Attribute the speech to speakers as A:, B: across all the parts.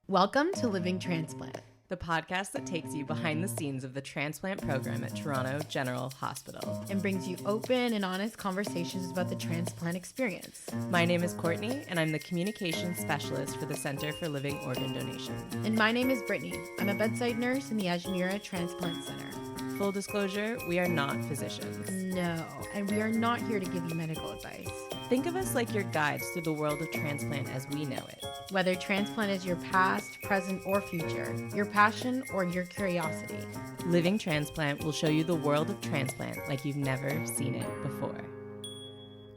A: Welcome to Living Transplant,
B: the podcast that takes you behind the scenes of the transplant program at Toronto General Hospital
A: and brings you open and honest conversations about the transplant experience.
B: My name is Courtney, and I'm the communications specialist for the Center for Living Organ Donation.
A: And my name is Brittany. I'm a bedside nurse in the Ajmera Transplant Center.
B: Full disclosure, we are not physicians.
A: No, and we are not here to give you medical advice.
B: Think of us like your guides through the world of transplant as we know it.
A: Whether transplant is your past, present, or future, your passion, or your curiosity,
B: Living Transplant will show you the world of transplant like you've never seen it before.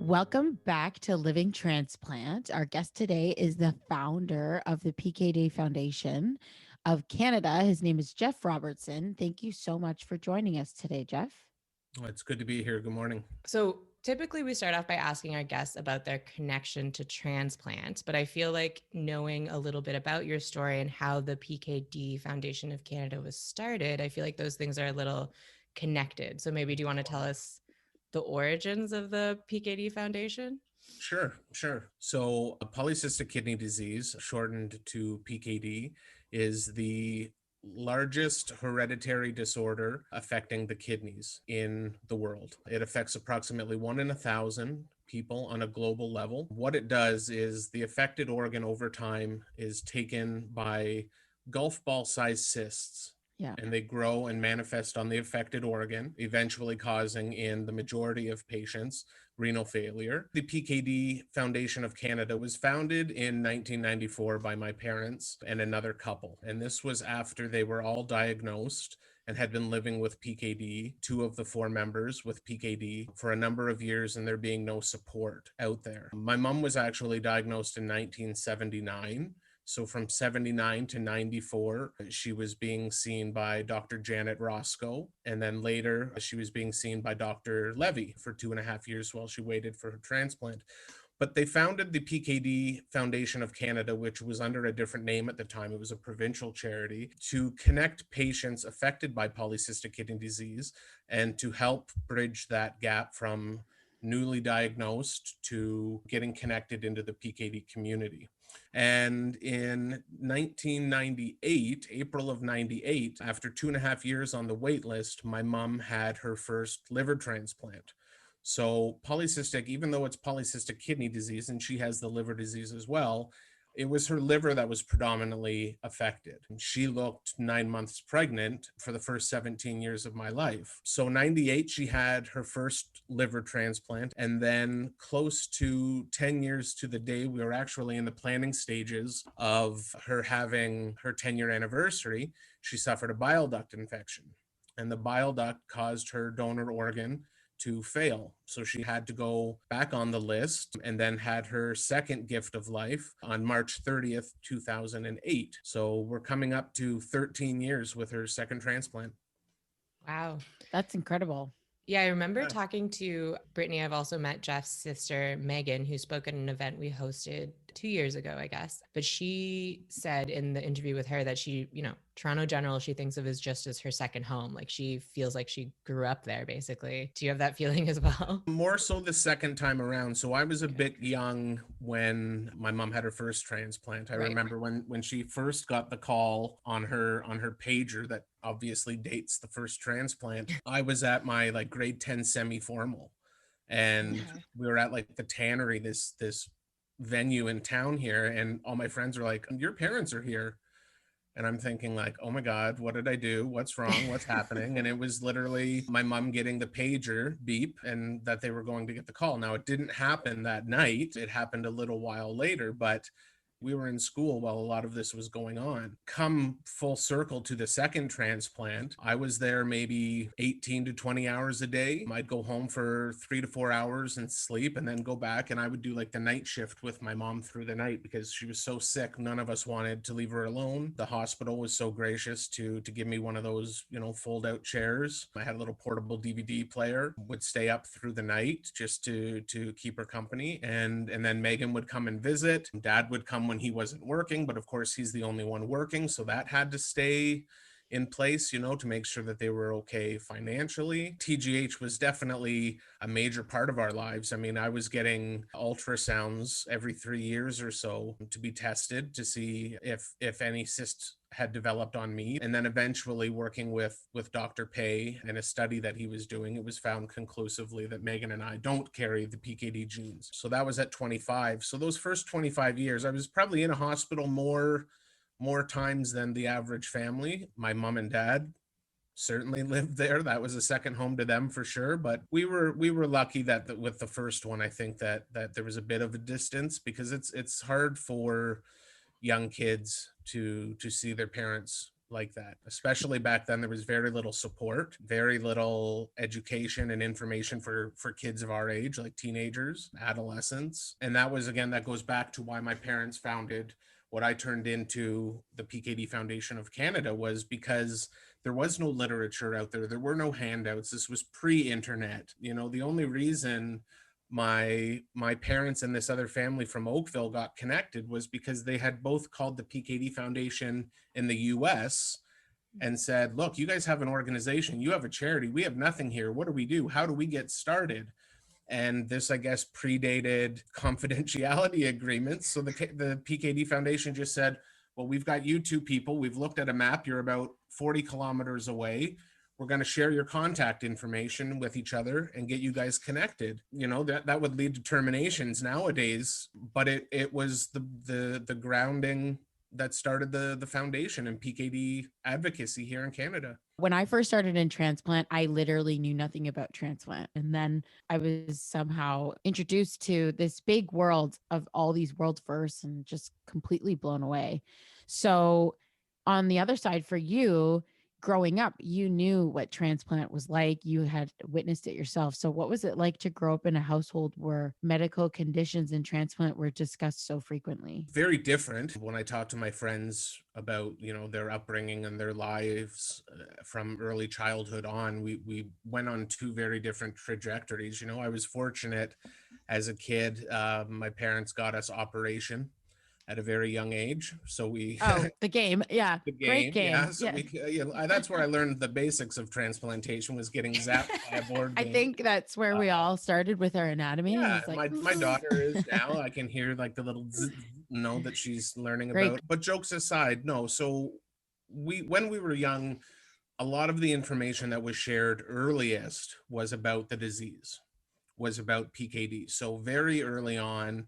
A: Welcome back to Living Transplant. Our guest today is the founder of the PKD Foundation of Canada. His name is Jeff Robertson. Thank you so much for joining us today, Jeff.
C: Well, it's good to be here. Good morning.
B: So typically we start off by asking our guests about their connection to transplant, but I feel like knowing a little bit about your story and how the PKD Foundation of Canada was started, I feel like those things are a little connected. So maybe do you want to tell us the origins of the PKD Foundation?
C: Sure. So polycystic kidney disease, shortened to PKD, is the largest hereditary disorder affecting the kidneys in the world. It affects approximately 1 in 1,000 people on a global level. What it does is the affected organ over time is taken by golf ball sized cysts.
A: Yeah.
C: And they grow and manifest on the affected organ, eventually causing, in the majority of patients, renal failure. The PKD Foundation of Canada was founded in 1994 by my parents and another couple. And this was after they were all diagnosed and had been living with PKD, 2 of the 4 members with PKD, for a number of years, and there being no support out there. My mom was actually diagnosed in 1979. So from 79 to 94, she was being seen by Dr. Janet Roscoe. And then later, she was being seen by Dr. Levy for 2.5 years while she waited for her transplant. But they founded the PKD Foundation of Canada, which was under a different name at the time. It was a provincial charity, to connect patients affected by polycystic kidney disease and to help bridge that gap from newly diagnosed to getting connected into the PKD community. And in 1998, April of 98, after 2.5 years on the wait list, my mom had her first liver transplant. So polycystic, even though it's polycystic kidney disease and she has the liver disease as well, it was her liver that was predominantly affected. She looked 9 months pregnant for the first 17 years of my life. So 98, she had her first liver transplant. And then close to 10 years to the day, we were actually in the planning stages of her having her 10-year anniversary. She suffered a bile duct infection. And the bile duct caused her donor organ to fail. So she had to go back on the list and then had her second gift of life on March 30th, 2008. So we're coming up to 13 years with her second transplant.
B: Wow.
A: That's incredible.
B: Yeah, I remember talking to Brittany. I've also met Jeff's sister, Megan, who spoke at an event we hosted 2 years ago, I guess. But she said in the interview with her that she, Toronto General, she thinks of as just as her second home. Like she feels like she grew up there, basically. Do you have that feeling as well?
C: More so the second time around. So I was a bit young when my mom had her first transplant. I remember when she first got the call on her pager that obviously dates the first transplant. I was at my grade 10 semi-formal, and we were at the tannery, this venue in town here, and all my friends are like, your parents are here. And I'm thinking oh my God, what did I do? What's wrong? What's happening? And it was literally my mom getting the pager beep and that they were going to get the call. Now, it didn't happen that night. It happened a little while later, but we were in school while a lot of this was going on. Come full circle to the second transplant, I was there maybe 18 to 20 hours a day. I'd go home for 3 to 4 hours and sleep and then go back, and I would do the night shift with my mom through the night because she was so sick. None of us wanted to leave her alone. The hospital was so gracious to give me one of those, fold out chairs. I had a little portable DVD player, would stay up through the night just to keep her company. And then Megan would come and visit. Dad would come when he wasn't working, but of course he's the only one working, so that had to stay. in place, to make sure that they were okay financially. TGH was definitely a major part of our lives. I mean, I was getting ultrasounds every 3 years or so to be tested to see if any cysts had developed on me. And then eventually working with Dr. Pay in a study that he was doing, it was found conclusively that Megan and I don't carry the PKD genes. So that was at 25. So those first 25 years, I was probably in a hospital more times than the average family. My mom and dad certainly lived there. That was a second home to them for sure. But we were lucky that with the first one, I think that there was a bit of a distance, because it's hard for young kids to see their parents like that. Especially back then, there was very little support, very little education and information for kids of our age, like teenagers, adolescents. And that was, again, that goes back to why my parents founded what I turned into the PKD Foundation of Canada, was because there was no literature out there. There were no handouts. This was pre-internet. The only reason my parents and this other family from Oakville got connected was because they had both called the PKD Foundation in the US and said, look, you guys have an organization, you have a charity, we have nothing here. What do we do? How do we get started? And this, I guess, predated confidentiality agreements. So the PKD Foundation just said, well, we've got you two people. We've looked at a map. You're about 40 kilometers away. We're going to share your contact information with each other and get you guys connected. That would lead to terminations nowadays, but it was the grounding that started the foundation and PKD advocacy here in Canada.
A: When I first started in transplant, I literally knew nothing about transplant. And then I was somehow introduced to this big world of all these world firsts and just completely blown away. So on the other side for you, growing up, you knew what transplant was like. You had witnessed it yourself. So what was it like to grow up in a household where medical conditions and transplant were discussed so frequently?
C: Very different. When I talk to my friends about, their upbringing and their lives from early childhood on, we went on two very different trajectories. I was fortunate as a kid. My parents got us Operation at a very young age. So
A: the game. Yeah.
C: The game,
A: great game.
C: yeah. So that's where I learned the basics of transplantation, was getting zapped by a board game.
A: I think that's where we all started with our anatomy.
C: Yeah,
A: like,
C: my daughter is now. I can hear like the little that she's learning
A: Great.
C: about. But jokes aside, no. So when we were young, a lot of the information that was shared earliest was about the disease, was about PKD. So very early on,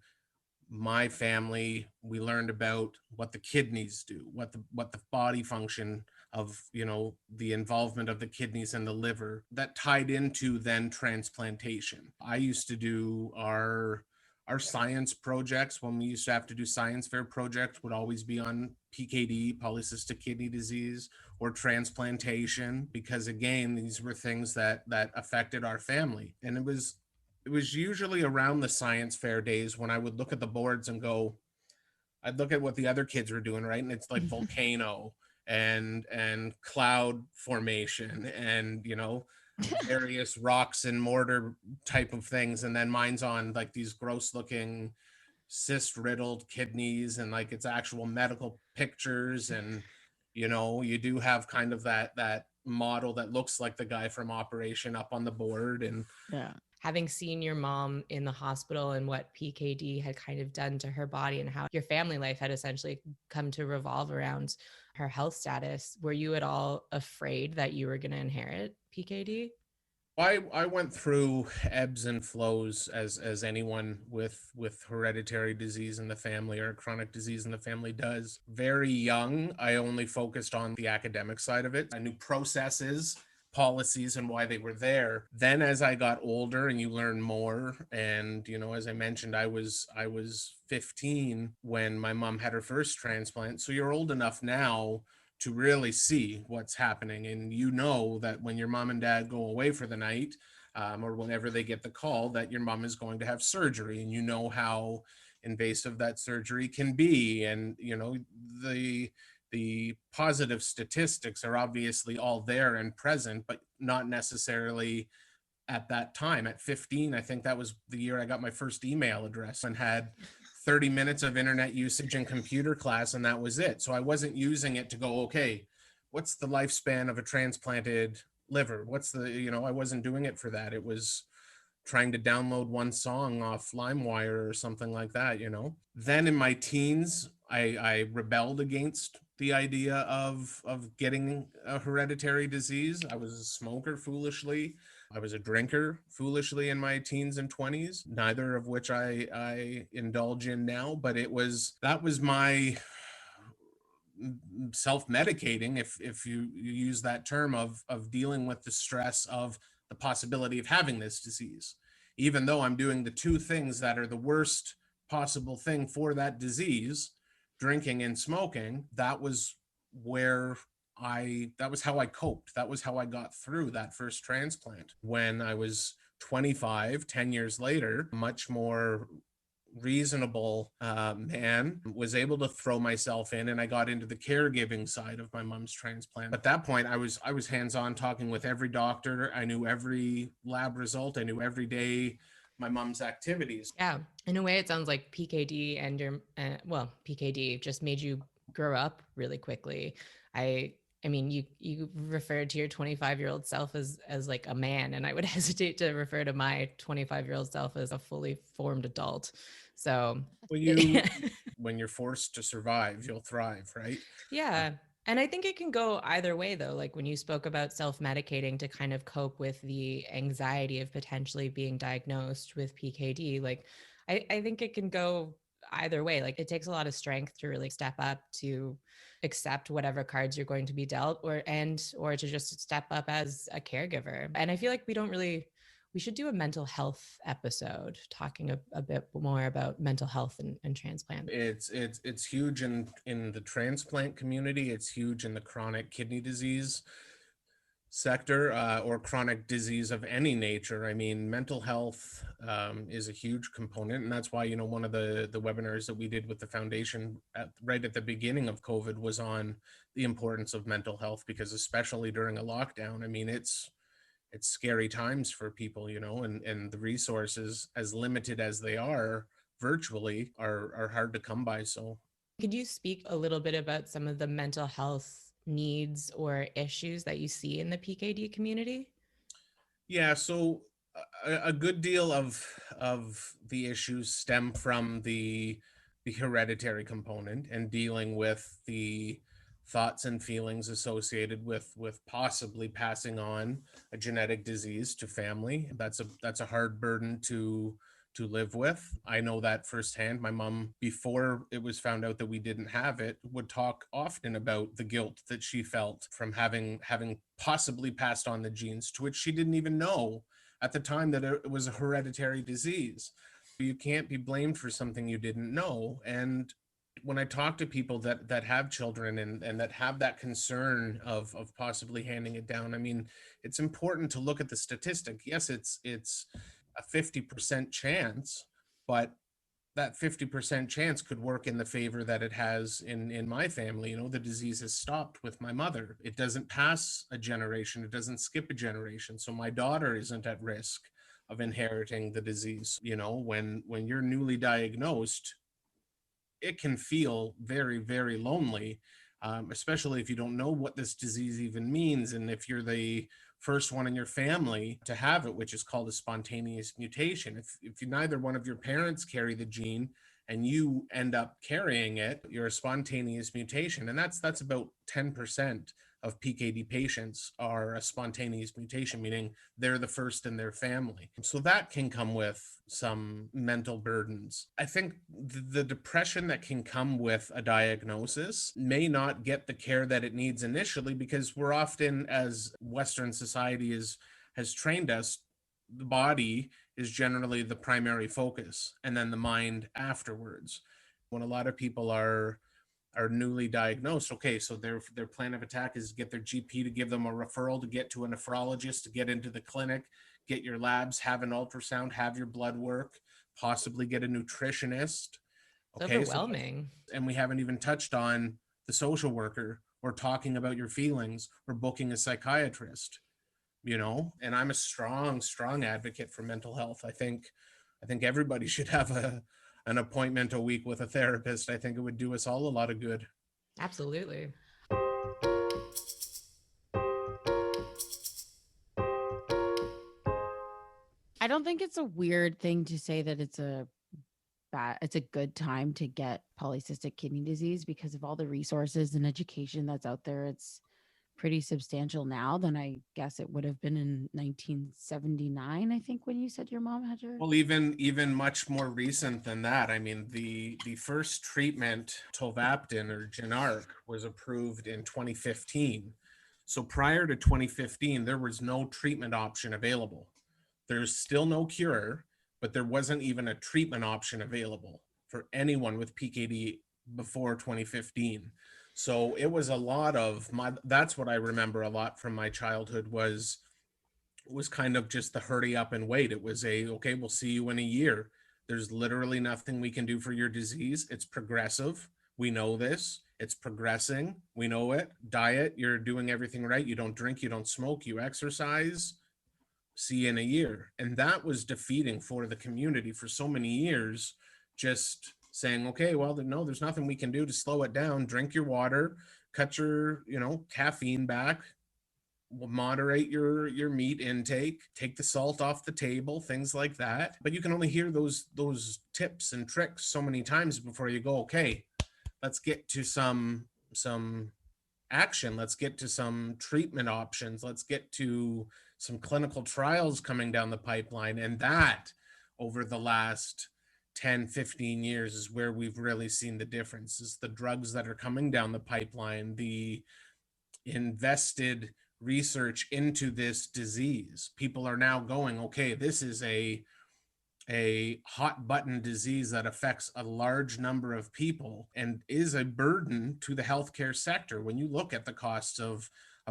C: my family, we learned about what the kidneys do, what the body function of, the involvement of the kidneys and the liver, that tied into then transplantation. I used to do our science projects when we used to have to do science fair projects would always be on PKD, polycystic kidney disease, or transplantation, because again, these were things that affected our family. And it was usually around the science fair days when I would look at the boards and go, I'd look at what the other kids were doing, right? And it's like volcano and cloud formation and, various rocks and mortar type of things. And then mine's on like these gross looking cyst riddled kidneys, and like it's actual medical pictures. And, you do have kind of that model that looks like the guy from Operation up on the board. And
A: yeah.
B: Having seen your mom in the hospital and what PKD had kind of done to her body and how your family life had essentially come to revolve around her health status, were you at all afraid that you were going to inherit PKD?
C: I went through ebbs and flows as anyone with hereditary disease in the family or chronic disease in the family does. Very young, I only focused on the academic side of it. I knew processes, policies, and why they were there. Then as I got older and you learn more, and as I mentioned, I was 15 when my mom had her first transplant. So you're old enough now to really see what's happening, and that when your mom and dad go away for the night, or whenever they get the call that your mom is going to have surgery, and how invasive that surgery can be, and the positive statistics are obviously all there and present, but not necessarily at that time. At 15, I think that was the year I got my first email address and had 30 minutes of internet usage in computer class, and that was it. So I wasn't using it to go, okay, what's the lifespan of a transplanted liver? What's the, I wasn't doing it for that. It was trying to download one song off LimeWire or something like that. Then in my teens, I rebelled against the idea of getting a hereditary disease. I was a smoker foolishly. I was a drinker foolishly in my teens and 20s, neither of which I indulge in now, but that was my self-medicating, if you use that term, of dealing with the stress of the possibility of having this disease, even though I'm doing the two things that are the worst possible thing for that disease, drinking and smoking. That was how I coped. That was how I got through that first transplant. When I was 25, 10 years later, much more reasonable man, was able to throw myself in, and I got into the caregiving side of my mom's transplant. At that point, I was hands-on, talking with every doctor. I knew every lab result. I knew every day my mom's activities.
B: Yeah, in a way it sounds like PKD and your PKD just made you grow up really quickly. I mean, you referred to your 25-year-old self as like a man, and I would hesitate to refer to my 25-year-old self as a fully formed adult. So
C: when you're forced to survive, you'll thrive, right?
B: Yeah. And I think it can go either way, though. Like when you spoke about self-medicating to kind of cope with the anxiety of potentially being diagnosed with PKD, like I think it can go either way. Like it takes a lot of strength to really step up to accept whatever cards you're going to be dealt, or to just step up as a caregiver. And I feel like we should do a mental health episode talking a bit more about mental health and transplant.
C: It's huge in the transplant community. It's huge in the chronic kidney disease sector, or chronic disease of any nature. I mean, mental health is a huge component, and that's why one of the webinars that we did with the foundation right at the beginning of COVID was on the importance of mental health, because especially during a lockdown, I mean, it's scary times for people, and the resources, as limited as they are virtually, are hard to come by. So
B: could you speak a little bit about some of the mental health needs or issues that you see in the PKD community?
C: Yeah, so a good deal of the issues stem from the hereditary component, and dealing with the thoughts and feelings associated with possibly passing on a genetic disease to family. That's a hard burden to live with. I know that firsthand. My mom, before it was found out that we didn't have it, would talk often about the guilt that she felt from having possibly passed on the genes, to which she didn't even know at the time that it was a hereditary disease. You can't be blamed for something you didn't know. And when I talk to people that have children, and that have that concern of possibly handing it down, I mean, it's important to look at the statistic. Yes, it's a 50% chance, but that 50% chance could work in the favor that it has in my family. The disease has stopped with my mother. It doesn't pass a generation. It doesn't skip a generation. So my daughter isn't at risk of inheriting the disease. When you're newly diagnosed, it can feel very, very lonely, especially if you don't know what this disease even means. And if you're the first one in your family to have it, which is called a spontaneous mutation. If neither one of your parents carry the gene and you end up carrying it, you're a spontaneous mutation. And that's about 10% of PKD patients are a spontaneous mutation, meaning they're the first in their family. So that can come with some mental burdens. I think the depression that can come with a diagnosis may not get the care that it needs initially, because we're often, as Western society has trained us, the body is generally the primary focus, and then the mind afterwards. When a lot of people are newly diagnosed, okay, so their plan of attack is get their GP to give them a referral to get to a nephrologist, to get into the clinic, get your labs, have an ultrasound, have your blood work, possibly get a nutritionist.
B: Okay, it's overwhelming.
C: And we haven't even touched on the social worker, or talking about your feelings, or booking a psychiatrist. And I'm a strong advocate for mental health. I think everybody should have an appointment a week with a therapist. I think it would do us all a lot of good.
B: Absolutely.
A: I don't think it's a weird thing to say that it's a good time to get polycystic kidney disease because of all the resources and education that's out there. It's pretty substantial now than I guess it would have been in 1979, I think, when you said your mom had her.
C: Well, even much more recent than that. I mean, the first treatment, tolvaptan or Genarc, was approved in 2015. So prior to 2015, there was no treatment option available. There's still no cure, but there wasn't even a treatment option available for anyone with PKD before 2015. So it was a lot of that's what I remember a lot from my childhood was kind of just the hurry up and wait. It was okay, we'll see you in a year. There's literally nothing we can do for your disease. It's progressive. We know this. It's progressing. We know it. Diet, you're doing everything right. You don't drink, you don't smoke, you exercise. See you in a year. And that was defeating for the community for so many years, just saying, okay, well, no, there's nothing we can do to slow it down. Drink your water, cut your, caffeine back, moderate your meat intake, take the salt off the table, things like that. But you can only hear those tips and tricks so many times before you go, okay, let's get to some action. Let's get to some treatment options. Let's get to some clinical trials coming down the pipeline. And that over the last 10, 15 years is where we've really seen the difference. Is the drugs that are coming down the pipeline, the invested research into this disease. People are now going, okay, this is a hot button disease that affects a large number of people and is a burden to the healthcare sector. When you look at the costs of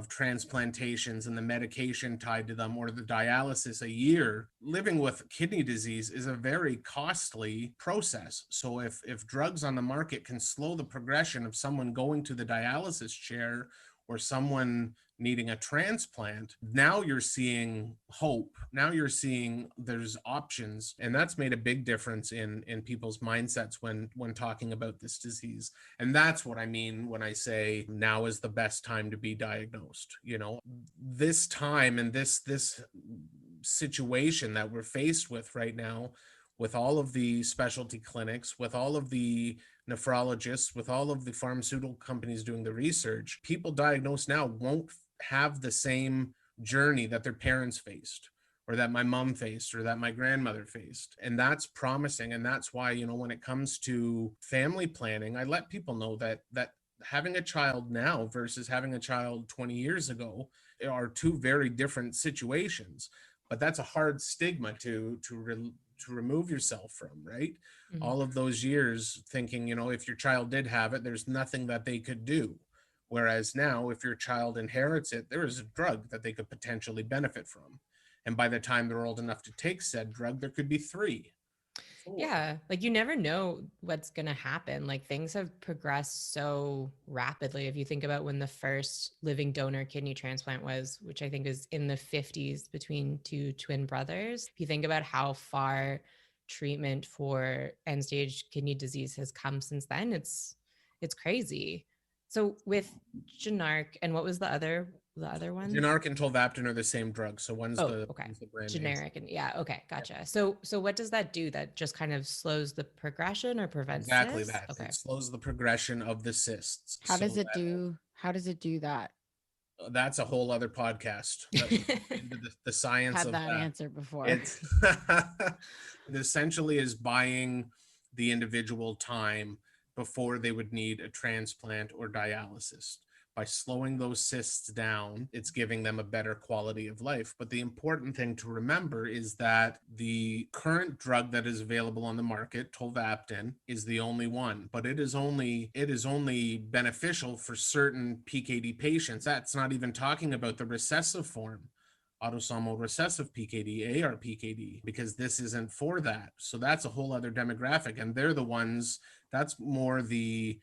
C: transplantations and the medication tied to them, or the dialysis a year, living with kidney disease is a very costly process. So if drugs on the market can slow the progression of someone going to the dialysis chair or someone needing a transplant, now you're seeing hope. Now you're seeing there's options. And that's made a big difference in people's mindsets when talking about this disease. And that's what I mean when I say now is the best time to be diagnosed. This time and this situation that we're faced with right now, with all of the specialty clinics, with all of the nephrologists, with all of the pharmaceutical companies doing the research, people diagnosed now won't have the same journey that their parents faced, or that my mom faced, or that my grandmother faced. And that's promising. And that's why, when it comes to family planning, I let people know that having a child now versus having a child 20 years ago are two very different situations. But that's a hard stigma to remove yourself from, right? Mm-hmm. All of those years thinking, if your child did have it, there's nothing that they could do. Whereas now, if your child inherits it, there is a drug that they could potentially benefit from. And by the time they're old enough to take said drug, there could be 3. 4.
B: Yeah. Like you never know what's going to happen. Like things have progressed so rapidly. If you think about when the first living donor kidney transplant was, which I think is in the 50s between 2 twin brothers. If you think about how far treatment for end stage kidney disease has come since then, it's crazy. So with Genarc, and what was the other one?
C: Genarc and tolvaptan are the same drug. So one's the brand
B: generic name. And yeah, okay, gotcha. Yep. So what does that do? That just kind of slows the progression or prevents
C: exactly
B: cysts?
C: That. Okay. It slows the progression of the cysts.
A: How does it do that?
C: That's a whole other podcast. Into the science
A: had
C: of
A: that answer before.
C: It essentially is buying the individual time before they would need a transplant or dialysis. By slowing those cysts down, it's giving them a better quality of life. But the important thing to remember is that the current drug that is available on the market, tolvaptan, is the only one, but it is only beneficial for certain PKD patients. That's not even talking about the recessive form, autosomal recessive PKD, ARPKD, because this isn't for that. So that's a whole other demographic. And they're the ones, that's more the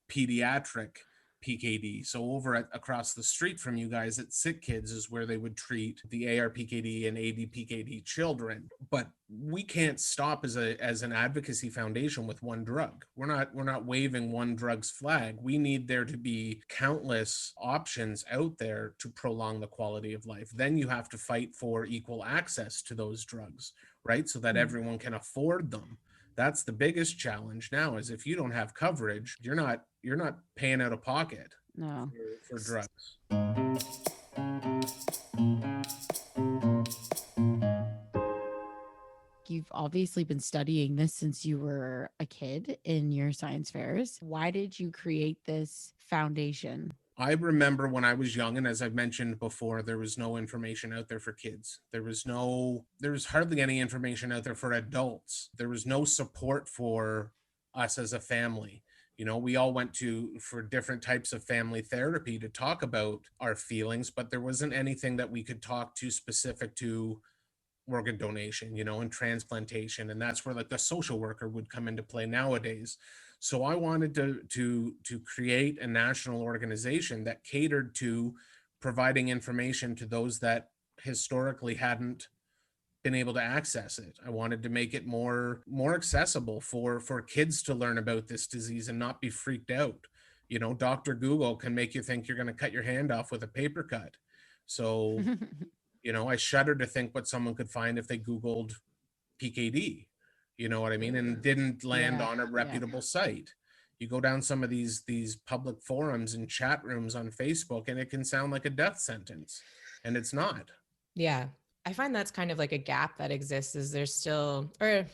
C: pediatric PKD. So over across the street from you guys at Sick Kids is where they would treat the ARPKD and ADPKD children. But we can't stop as an advocacy foundation with one drug. We're not waving one drug's flag. We need there to be countless options out there to prolong the quality of life. Then you have to fight for equal access to those drugs, right? So that everyone can afford them. That's the biggest challenge now, is if you don't have coverage, you're not paying out of pocket for drugs.
A: You've obviously been studying this since you were a kid in your science fairs. Why did you create this foundation?
C: I remember when I was young, and as I've mentioned before, there was no information out there for kids. There was hardly any information out there for adults. There was no support for us as a family. You know, we all went for different types of family therapy to talk about our feelings, but there wasn't anything that we could talk to specific to organ donation, and transplantation. And that's where like the social worker would come into play nowadays. So I wanted to create a national organization that catered to providing information to those that historically hadn't been able to access it. I wanted to make it more accessible for kids to learn about this disease and not be freaked out. Dr. Google can make you think you're going to cut your hand off with a paper cut. So, I shudder to think what someone could find if they Googled PKD. You know what I mean? And didn't land on a reputable site. You go down some of these public forums and chat rooms on Facebook, and it can sound like a death sentence, and it's not.
B: Yeah. I find that's kind of like a gap that exists, is there's still, or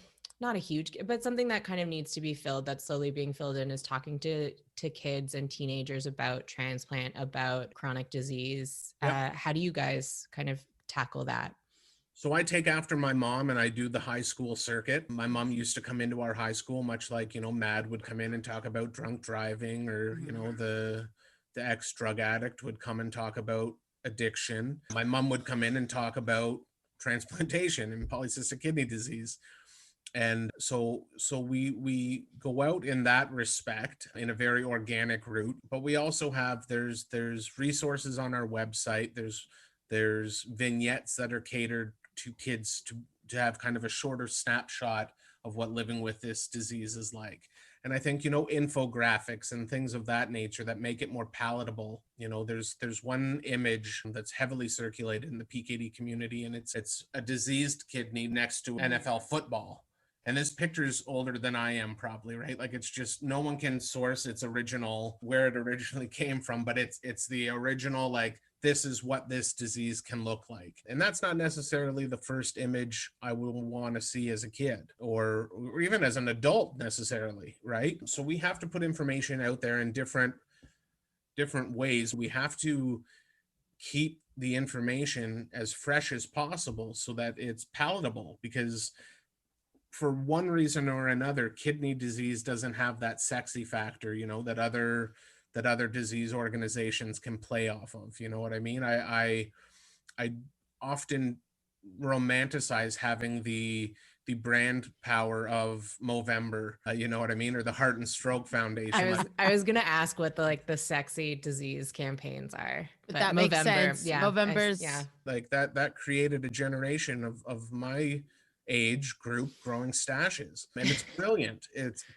B: not a huge, but something that kind of needs to be filled, that's slowly being filled in, is talking to kids and teenagers about transplant, about chronic disease.
C: Yep.
B: How do you guys kind of tackle that?
C: So I take after my mom, and I do the high school circuit. My mom used to come into our high school, much like, Mad would come in and talk about drunk driving, or, the ex-drug addict would come and talk about addiction. My mom would come in and talk about transplantation and polycystic kidney disease. And so we go out in that respect in a very organic route, but we also have, there's resources on our website. There's vignettes that are catered to kids to have kind of a shorter snapshot of what living with this disease is like. And I think, infographics and things of that nature that make it more palatable. There's one image that's heavily circulated in the PKD community, and it's a diseased kidney next to NFL football. And this picture's older than I am, probably, right? Like, it's just, no one can source its original, where it originally came from, but it's the original, like, this is what this disease can look like. And that's not necessarily the first image I will want to see as a kid, or even as an adult necessarily, right? So we have to put information out there in different ways. We have to keep the information as fresh as possible so that it's palatable, because for one reason or another, kidney disease doesn't have that sexy factor, that other disease organizations can play off of. You know what I mean? I often romanticize having the brand power of Movember, you know what I mean, or the Heart and Stroke Foundation.
B: I was gonna ask what the sexy disease campaigns are,
A: but that makes sense.
B: Yeah,
A: Movember's
C: like that created a generation of my age group growing stashes, and it's brilliant.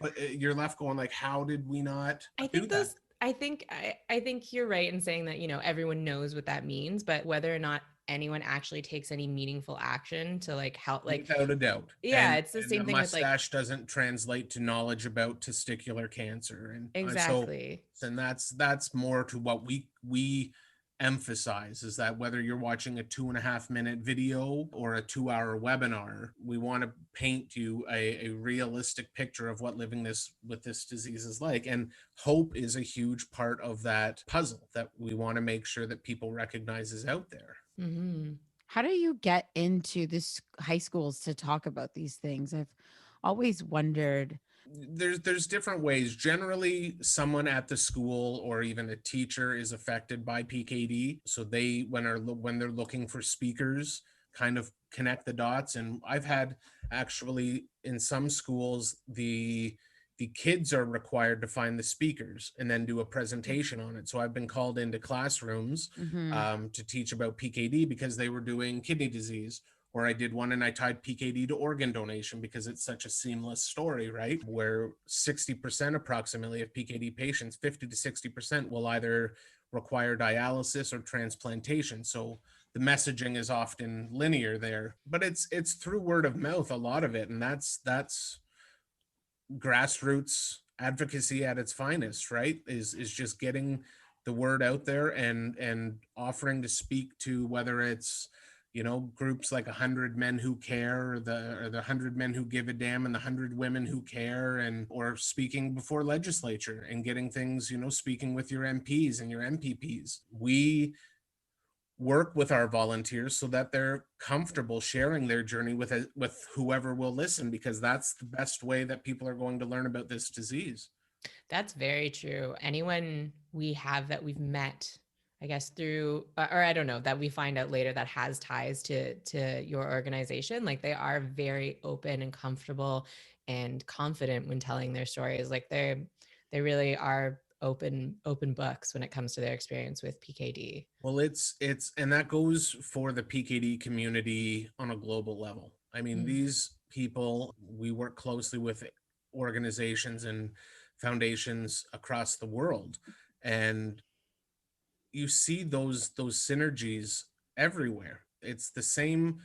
C: But you're left going like, how did we not do that?
B: I think you're right in saying that, everyone knows what that means, but whether or not anyone actually takes any meaningful action to like help, like,
C: without a doubt.
B: Yeah, it's the same thing with like,
C: mustache doesn't translate to knowledge about testicular cancer, and
B: exactly.
C: And that's more to what we emphasize, is that whether you're watching a 2.5-minute video or a 2-hour webinar, we want to paint you a realistic picture of what living with this disease is like. And hope is a huge part of that puzzle that we want to make sure that people recognize is out there.
B: Mm-hmm.
A: How do you get into this high schools to talk about these things? I've always wondered.
C: There's different ways. Generally, someone at the school or even a teacher is affected by PKD, so they, when they're looking for speakers, kind of connect the dots. And I've had, actually, in some schools, the the kids are required to find the speakers and then do a presentation on it. So I've been called into classrooms to teach about PKD because they were doing kidney disease. Or I did one and I tied PKD to organ donation because it's such a seamless story, right? Where 60% approximately of PKD patients, 50 to 60% will either require dialysis or transplantation. So the messaging is often linear there, but it's through word of mouth, a lot of it. And that's grassroots advocacy at its finest, right? Is just getting the word out there and offering to speak to, whether it's, you know, groups like 100 Men Who Care, or the 100 Men Who Give a Damn, and the 100 Women Who Care, and or speaking before legislature and getting things, you know, speaking with your MPs and your MPPs. We work with our volunteers so that they're comfortable sharing their journey with whoever will listen, because that's the best way that people are going to learn about this disease.
B: That's very true. Anyone we have that we've met, I guess through, or I don't know, that we find out later that has ties to your organization, like they are very open and comfortable and confident when telling their stories. Like they really are open books when it comes to their experience with PKD.
C: Well, it's and that goes for the PKD community on a global level. I mean, these people, we work closely with organizations and foundations across the world, and you see those synergies everywhere. It's the same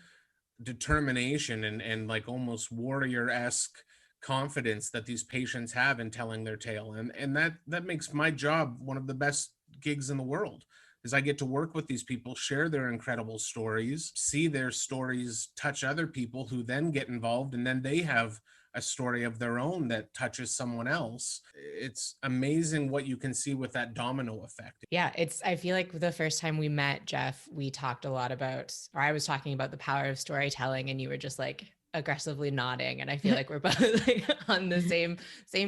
C: determination and like almost warrior-esque confidence that these patients have in telling their tale, and that makes my job one of the best gigs in the world, is I get to work with these people, share their incredible stories, see their stories touch other people who then get involved, and then they have a story of their own that touches someone else. It's amazing what you can see with that domino effect.
B: Yeah, I feel like the first time we met, Jeff, we talked a lot about, or I was talking about the power of storytelling, and you were just like aggressively nodding. And I feel like we're both like on the same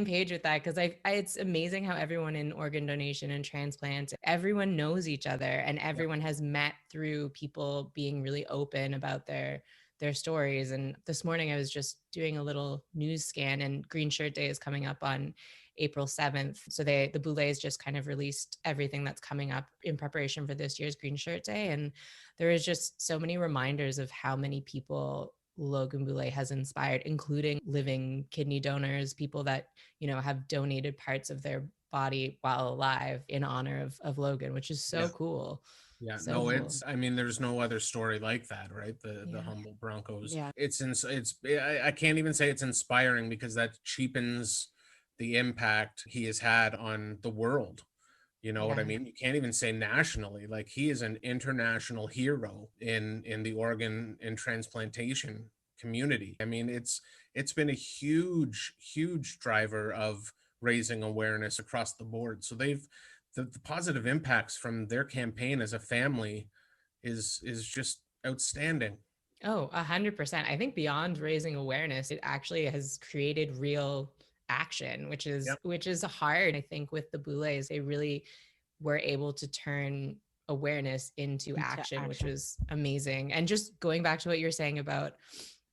B: page with that. Cause it's amazing how everyone in organ donation and transplant, everyone knows each other, and everyone has met through people being really open about their stories. And this morning I was just doing a little news scan, and Green Shirt Day is coming up on April 7th. So the Boulets just kind of released everything that's coming up in preparation for this year's Green Shirt Day. And there is just so many reminders of how many people Logan Boulet has inspired, including living kidney donors, people that, you know, have donated parts of their body while alive in honor of Logan, which is so cool.
C: Yeah,
B: So
C: no,
B: cool.
C: it's, I mean, there's no other story like that, right? The Humboldt Broncos. Yeah. I can't even say it's inspiring, because that cheapens the impact he has had on the world. You know what I mean? You can't even say nationally. Like, he is an international hero in the organ and transplantation community. I mean, it's been a huge driver of raising awareness across the board. So the positive impacts from their campaign as a family is just outstanding.
B: Oh, 100%. I think beyond raising awareness, it actually has created real action, which is hard. I think with the Boulets, they really were able to turn awareness into action, which was amazing. And just going back to what you're saying about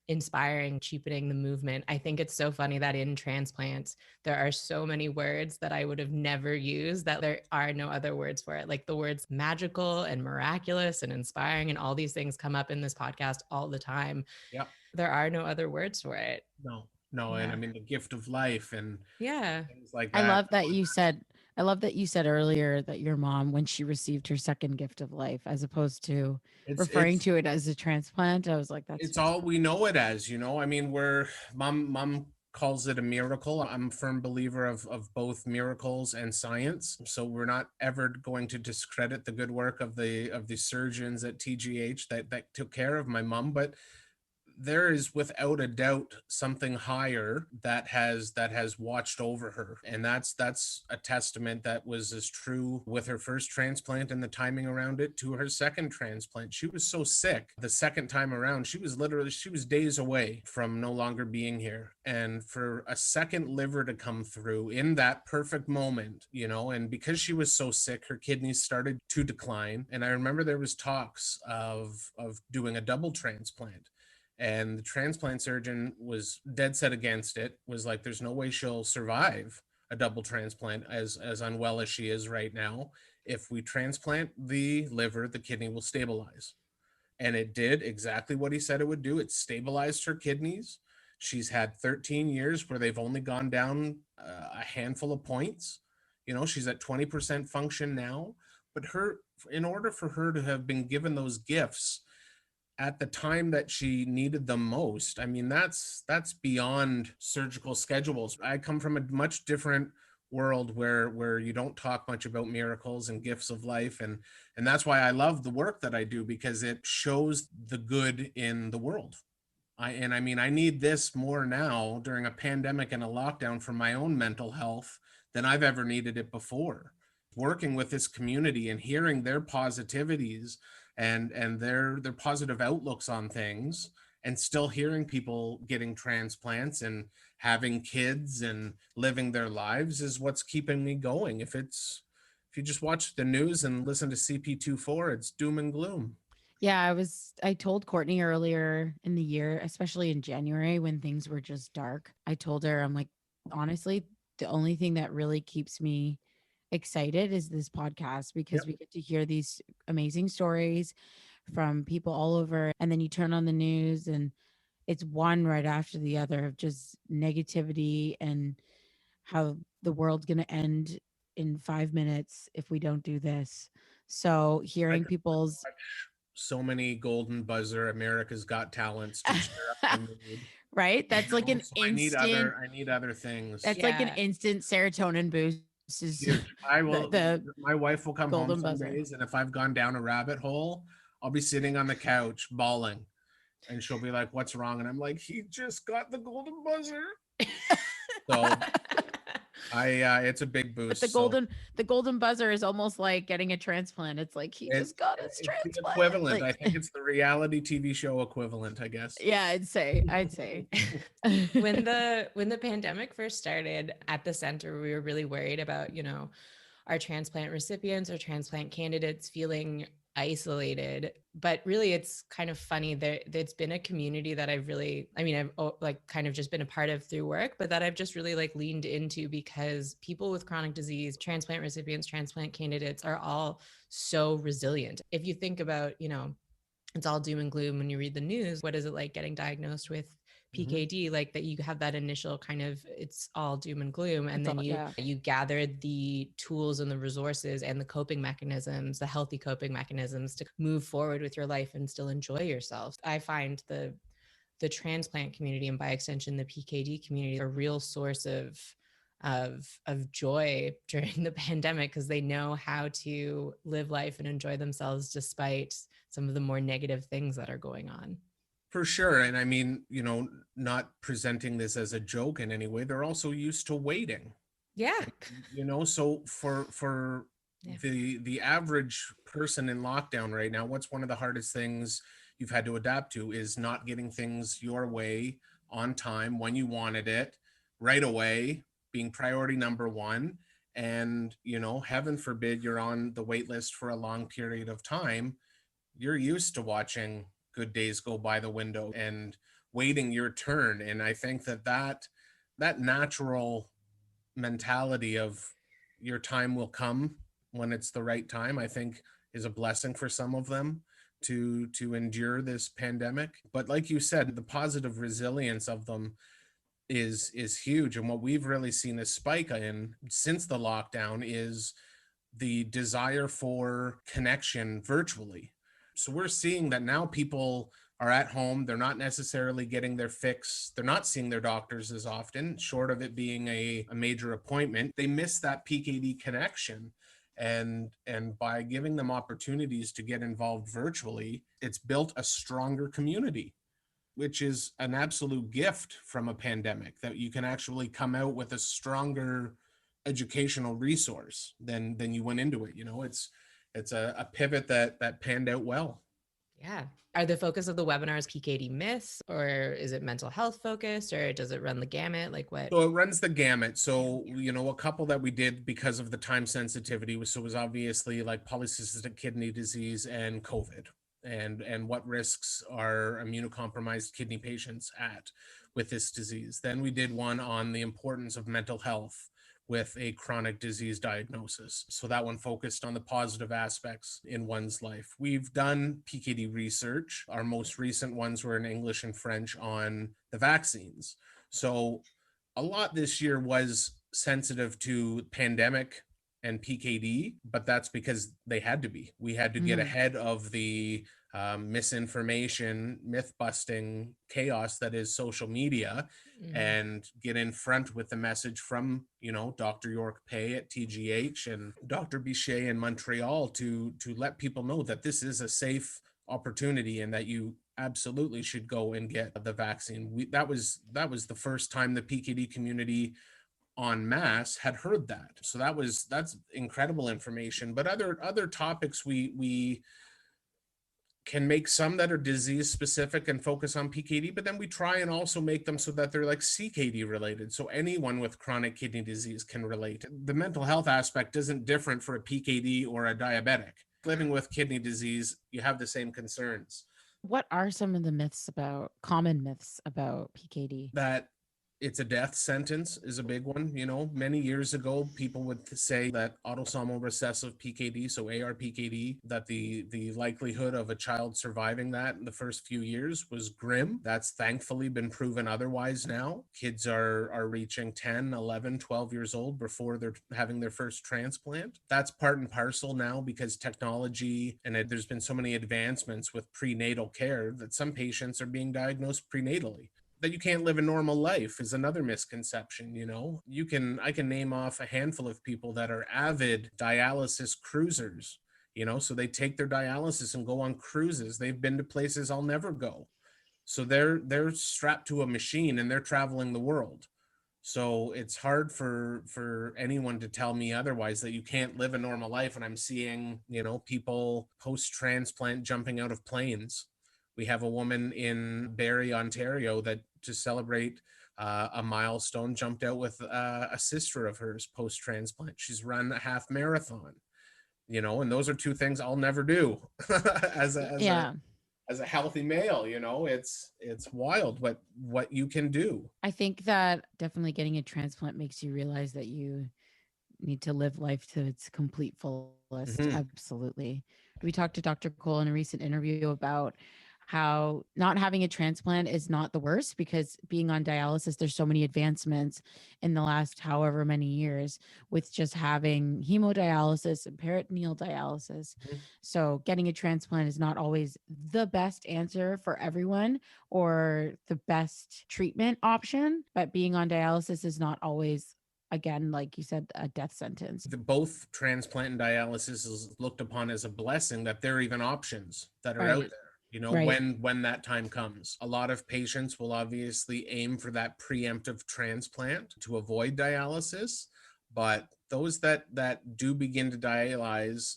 B: inspiring, cheapening the movement, I think it's so funny that in transplants, there are so many words that I would have never used, that there are no other words for it. Like the words magical and miraculous and inspiring and all these things come up in this podcast all the time.
C: Yeah.
B: There are no other words for it.
C: No. And I mean, the gift of life and things like
A: I
C: that.
A: love that you said earlier that your mom, when she received her second gift of life, as opposed to referring to it as a transplant, I was like,
C: it's all we know it as, you know. I mean, mom calls it a miracle. I'm a firm believer of both miracles and science. So we're not ever going to discredit the good work of the surgeons at TGH that took care of my mom, but there is without a doubt something higher that has watched over her, and that's a testament that was as true with her first transplant and the timing around it to her second transplant. She was so sick the second time around, she was days away from no longer being here, and for a second liver to come through in that perfect moment, you know, and because she was so sick, her kidneys started to decline, and I remember there was talks of doing a double transplant. And the transplant surgeon was dead set against it, was like, there's no way she'll survive a double transplant as unwell as she is right now. If we transplant the liver, the kidney will stabilize. And it did exactly what he said it would do. It stabilized her kidneys. She's had 13 years where they've only gone down a handful of points. You know, she's at 20% function now. But in order for her to have been given those gifts at the time that she needed them most, I mean, that's beyond surgical schedules. I come from a much different world where you don't talk much about miracles and gifts of life, and that's why I love the work that I do, because it shows the good in the world. I mean, I need this more now during a pandemic and a lockdown for my own mental health than I've ever needed it before. Working with this community and hearing their positivities and their positive outlooks on things, and still hearing people getting transplants and having kids and living their lives is what's keeping me going. If you just watch the news and listen to CP24, it's doom and gloom.
A: Yeah, I told Courtney earlier in the year, especially in January when things were just dark. I told her, I'm like, honestly, the only thing that really keeps me excited is this podcast, because we get to hear these amazing stories from people all over. And then you turn on the news and it's one right after the other of just negativity and how the world's going to end in 5 minutes if we don't do this. So hearing people's
C: so many golden buzzer America's Got Talents to cheer up my mood.
A: Right? That's like an instant.
C: I need other things.
A: That's like an instant serotonin boost. Is
C: huge. I will. My wife will come home some days, and if I've gone down a rabbit hole, I'll be sitting on the couch bawling, and she'll be like, "What's wrong?" And I'm like, "He just got the golden buzzer." So it's a big boost.
A: But the golden buzzer is almost like getting a transplant. It's like he just got his transplant.
C: The equivalent. I think it's the reality TV show equivalent, I guess.
A: Yeah, I'd say.
B: When the pandemic first started at the center, we were really worried about, our transplant recipients or transplant candidates feeling isolated. But really, it's kind of funny that it's been a community that I've like kind of just been a part of through work, but that I've just really like leaned into, because people with chronic disease, transplant recipients, transplant candidates are all so resilient. If you think about, it's all doom and gloom when you read the news. What is it like getting diagnosed with PKD? Like that you have that initial kind of, it's all doom and gloom. And then you gather the tools and the resources and the coping mechanisms, the healthy coping mechanisms to move forward with your life and still enjoy yourself. I find the transplant community, and by extension, the PKD community, a real source of joy during the pandemic, because they know how to live life and enjoy themselves despite some of the more negative things that are going on.
C: For sure. And I mean, not presenting this as a joke in any way, they're also used to waiting.
B: Yeah.
C: So for the average person in lockdown right now, what's one of the hardest things you've had to adapt to is not getting things your way on time when you wanted it right away, being priority number one. And, heaven forbid you're on the wait list for a long period of time. You're used to watching good days go by the window and waiting your turn. And I think that natural mentality of your time will come when it's the right time, I think is a blessing for some of them to endure this pandemic. But like you said, the positive resilience of them is huge. And what we've really seen a spike in since the lockdown is the desire for connection virtually. So we're seeing that now people are at home. They're not necessarily getting their fix. They're not seeing their doctors as often, short of it being a major appointment. They miss that PKD connection. And by giving them opportunities to get involved virtually, it's built a stronger community, which is an absolute gift from a pandemic, that you can actually come out with a stronger educational resource than you went into it. It's a pivot that panned out well.
B: Yeah. Are the focus of the webinars PKD myths, or is it mental health focused, or does it run the gamut? Like what?
C: So it runs the gamut. So, a couple that we did because of the time sensitivity was obviously like polycystic kidney disease and COVID. and what risks are immunocompromised kidney patients at with this disease. Then we did one on the importance of mental health with a chronic disease diagnosis. So that one focused on the positive aspects in one's life. We've done PKD research. Our most recent ones were in English and French on the vaccines. So a lot this year was sensitive to pandemic and PKD, but that's because they had to be. We had to get ahead of the misinformation, myth busting chaos that is social media, and get in front with the message from, Dr. York Pay at TGH and Dr. Bichet in Montreal to let people know that this is a safe opportunity and that you absolutely should go and get the vaccine. That was the first time the PKD community en masse had heard that. So that's incredible information. But other topics we can make some that are disease specific and focus on PKD, but then we try and also make them so that they're like CKD related. So anyone with chronic kidney disease can relate. The mental health aspect isn't different for a PKD or a diabetic. Living with kidney disease, you have the same concerns.
A: What are some of the common myths about PKD?
C: That it's a death sentence is a big one. Many years ago, people would say that autosomal recessive PKD, so ARPKD, that the likelihood of a child surviving that in the first few years was grim. That's thankfully been proven otherwise now. Kids are reaching 10, 11, 12 years old before they're having their first transplant. That's part and parcel now because technology and there's been so many advancements with prenatal care that some patients are being diagnosed prenatally. That you can't live a normal life is another misconception. I can name off a handful of people that are avid dialysis cruisers, so they take their dialysis and go on cruises. They've been to places I'll never go. So they're strapped to a machine and they're traveling the world. So it's hard for anyone to tell me otherwise, that you can't live a normal life. And I'm seeing, people post-transplant jumping out of planes. We have a woman in Barrie, Ontario, that to celebrate a milestone jumped out with a sister of hers post-transplant. She's run a half marathon, and those are two things I'll never do as a healthy male. It's wild what you can do.
A: I think that definitely getting a transplant makes you realize that you need to live life to its complete fullest. Absolutely. We talked to Dr. Cole in a recent interview about how not having a transplant is not the worst, because being on dialysis, there's so many advancements in the last however many years with just having hemodialysis and peritoneal dialysis. So getting a transplant is not always the best answer for everyone or the best treatment option, but being on dialysis is not always, again, like you said, a death sentence.
C: Both transplant and dialysis is looked upon as a blessing, that there are even options that are out there. When that time comes. A lot of patients will obviously aim for that preemptive transplant to avoid dialysis, but those that do begin to dialyze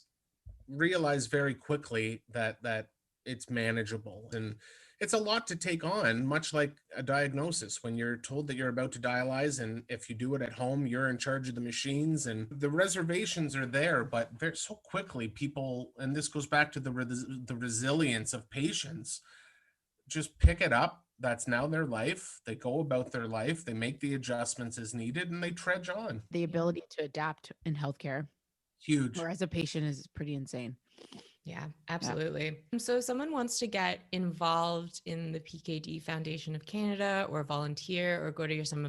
C: realize very quickly that it's manageable. And it's a lot to take on, much like a diagnosis. When you're told that you're about to dialyze, and if you do it at home, you're in charge of the machines, and the reservations are there, but very so quickly people, and this goes back to the resilience of patients, just pick it up. That's now their life. They go about their life, they make the adjustments as needed, and they trudge on.
A: The ability to adapt in healthcare,
C: huge,
A: or as a patient, is pretty insane.
B: Yeah, absolutely. Yeah. So if someone wants to get involved in the PKD Foundation of Canada, or volunteer, or go to some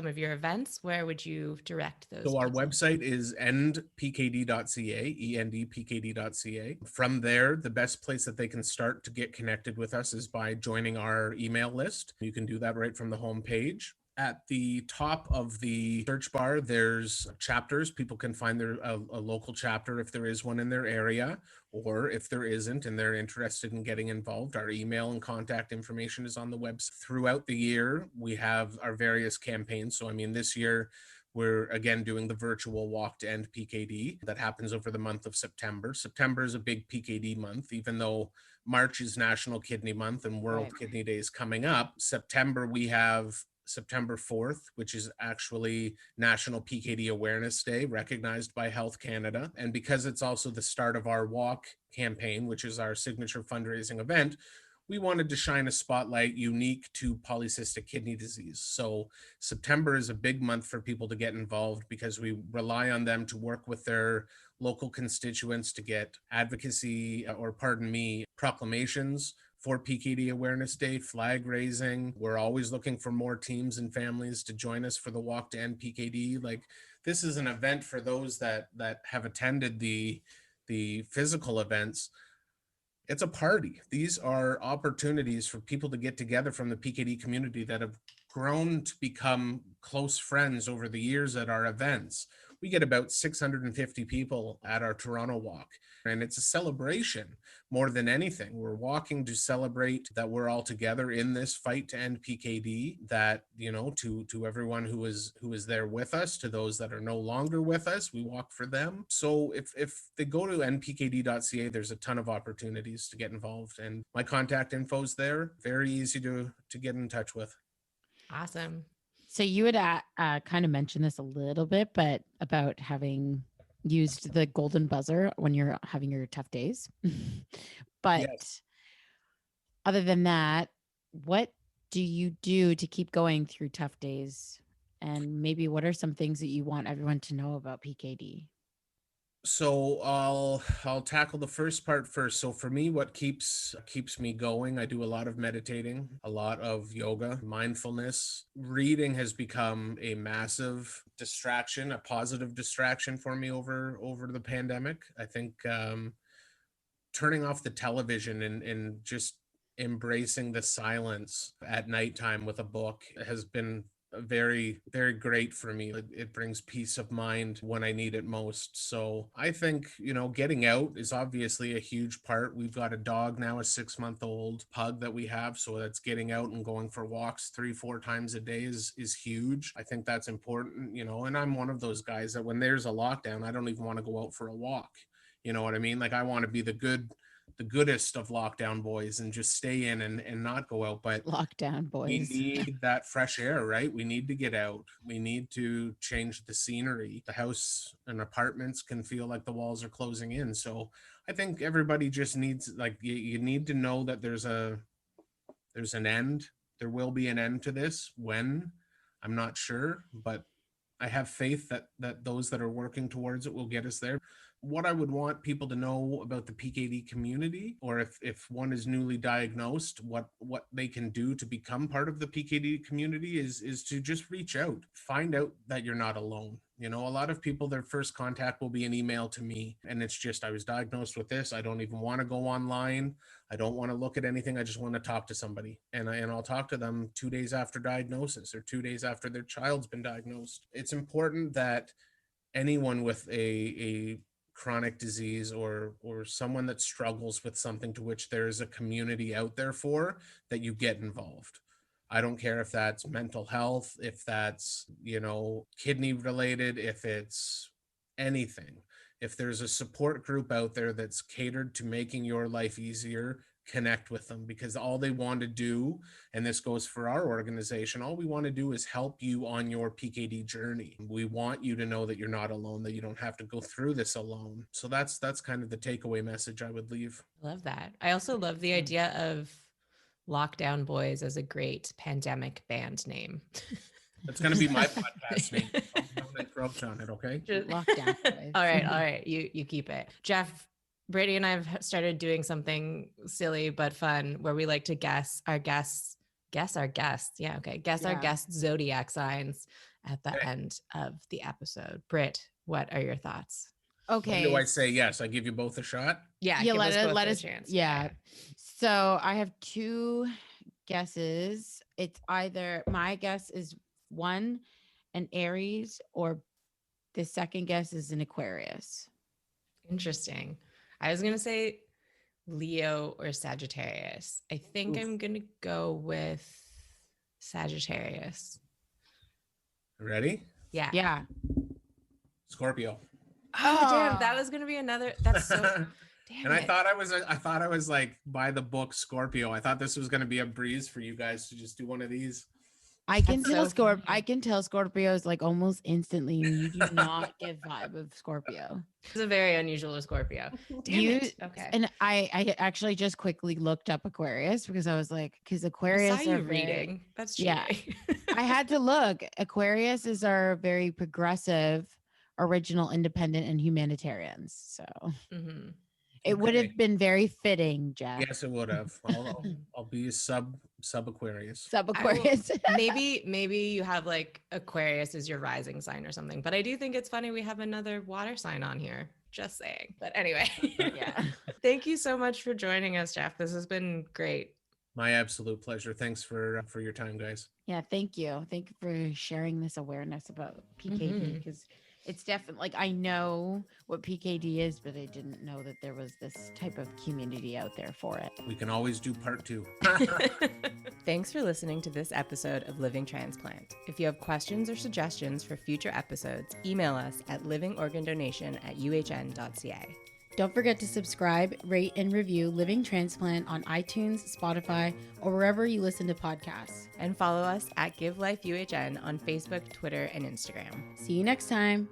B: of your events, where would you direct those?
C: So our website is endpkd.ca, endpkd.ca. From there, the best place that they can start to get connected with us is by joining our email list. You can do that right from the homepage. At the top of the search bar, there's chapters. People can find a local chapter if there is one in their area, or if there isn't and they're interested in getting involved, our email and contact information is on the website. Throughout the year, we have our various campaigns. So, this year, we're again doing the virtual walk to End PKD that happens over the month of September. September is a big PKD month, even though March is National Kidney Month and World Kidney Day is coming up. September, we have September 4th, which is actually National PKD Awareness Day, recognized by Health Canada. And because it's also the start of our walk campaign, which is our signature fundraising event, we wanted to shine a spotlight unique to polycystic kidney disease. So September is a big month for people to get involved because we rely on them to work with their local constituents to get advocacy, or pardon me, proclamations for PKD Awareness Day, flag raising. We're always looking for more teams and families to join us for the Walk to End PKD. Like, this is an event for those that have attended the physical events. It's a party. These are opportunities for people to get together from the PKD community that have grown to become close friends over the years at our events. We get about 650 people at our Toronto walk, and it's a celebration more than anything. We're walking to celebrate that we're all together in this fight to end PKD, that, you know, to everyone who is there with us, to those that are no longer with us, we walk for them. So if they go to npkd.ca, there's a ton of opportunities to get involved, and my contact info is there. Very easy to get in touch with.
B: Awesome.
A: So you would kind of mention this a little bit, but about having used the golden buzzer when you're having your tough days. But
C: Yes.
A: Other than that, what do you do to keep going through tough days? And maybe what are some things that you want everyone to know about PKD?
C: So I'll tackle the first part first. So for me, what keeps me going, I do a lot of meditating, a lot of yoga, mindfulness. Reading has become a massive distraction, a positive distraction for me over the pandemic. I think turning off the television and just embracing the silence at nighttime with a book has been very, very great for me. It brings peace of mind when I need it most. So I think, you know, getting out is obviously a huge part. We've got a dog now, a 6-month-old pug that we have. So that's getting out and going for walks 3-4 times a day is huge. I think that's important, you know, and I'm one of those guys that when there's a lockdown, I don't even want to go out for a walk. You know what I mean? Like, I want to be the goodest of lockdown boys and just stay in and not go out. But
A: Lockdown boys.
C: we need that fresh air, right? We need to get out. We need to change the scenery. The house and apartments can feel like the walls are closing in. So I think everybody just needs, like, you need to know that there's an end. There will be an end to this. When? I'm not sure, but I have faith that those that are working towards it will get us there. What I would want people to know about the PKD community, or if one is newly diagnosed, what they can do to become part of the PKD community is to just reach out, find out that you're not alone. You know, a lot of people, their first contact will be an email to me, and it's just, I was diagnosed with this. I don't even want to go online. I don't want to look at anything. I just want to talk to somebody, and I'll talk to them 2 days after diagnosis or 2 days after their child's been diagnosed. It's important that anyone with a chronic disease or someone that struggles with something to which there is a community out there for, that you get involved. I don't care if that's mental health, if that's, you know, kidney related, if it's anything. If there's a support group out there that's catered to making your life easier, connect with them, because all they want to do, and this goes for our organization, all we want to do is help you on your PKD journey. We want you to know that you're not alone, that you don't have to go through this alone. So that's kind of the takeaway message I would leave.
B: Love that. I also love the idea of Lockdown Boys as a great pandemic band name.
C: That's going to be my podcast name. Don't encroach on it, okay?
A: Lockdown Boys.
B: All right. You keep it. Jeff, Brittany and I have started doing something silly but fun where we like to guess our guests. Our guests zodiac signs at the end of the episode. Britt, what are your thoughts?
A: Okay.
C: When do I say yes? I give you both a shot?
B: Yeah,
A: let us a chance. Yeah. So I have 2 guesses. It's either, my guess is 1, an Aries, or the second guess is an Aquarius.
B: Interesting. I was going to say Leo or Sagittarius. I think I'm going to go with Sagittarius.
C: Ready?
B: Yeah.
A: Yeah.
C: Scorpio.
B: Oh, damn. That was going to be another. That's so. Damn
C: and
B: it.
C: I thought I was like by the book Scorpio. I thought this was going to be a breeze for you guys to just do one of these.
A: I can
B: That's
A: tell
B: so funny.
A: I can tell Scorpios like almost instantly. You do not give vibe of Scorpio.
B: It's a very unusual Scorpio. Damn
A: You
B: it. Okay.
A: and I actually just quickly looked up Aquarius because I was like, because
B: I
A: Aquarius
B: saw
A: are
B: you
A: very,
B: reading. That's
A: yeah.
B: cheating.
A: I had to look. Aquarius is our very progressive, original, independent, and humanitarians. So
B: Mhm.
A: it would
C: Okay.
A: have been very fitting, Jeff.
C: Yes, it would have. I'll be a sub Aquarius.
A: Sub
B: I will-
A: Aquarius.
B: maybe you have like Aquarius is your rising sign or something. But I do think it's funny we have another water sign on here. Just saying. But anyway.
A: Yeah.
B: Thank you so much for joining us, Jeff. This has been great.
C: My absolute pleasure. Thanks for your time, guys.
A: Yeah, thank you. Thank you for sharing this awareness about PKD
B: Mhm.
A: because it's definitely like I know what PKD is, but I didn't know that there was this type of community out there for it.
C: We can always do part 2.
B: Thanks for listening to this episode of Living Transplant. If you have questions or suggestions for future episodes, email us at livingorgandonation@uhn.ca.
A: Don't forget to subscribe, rate, and review Living Transplant on iTunes, Spotify, or wherever you listen to podcasts.
B: And follow us at GiveLifeUHN on Facebook, Twitter, and Instagram.
A: See you next time.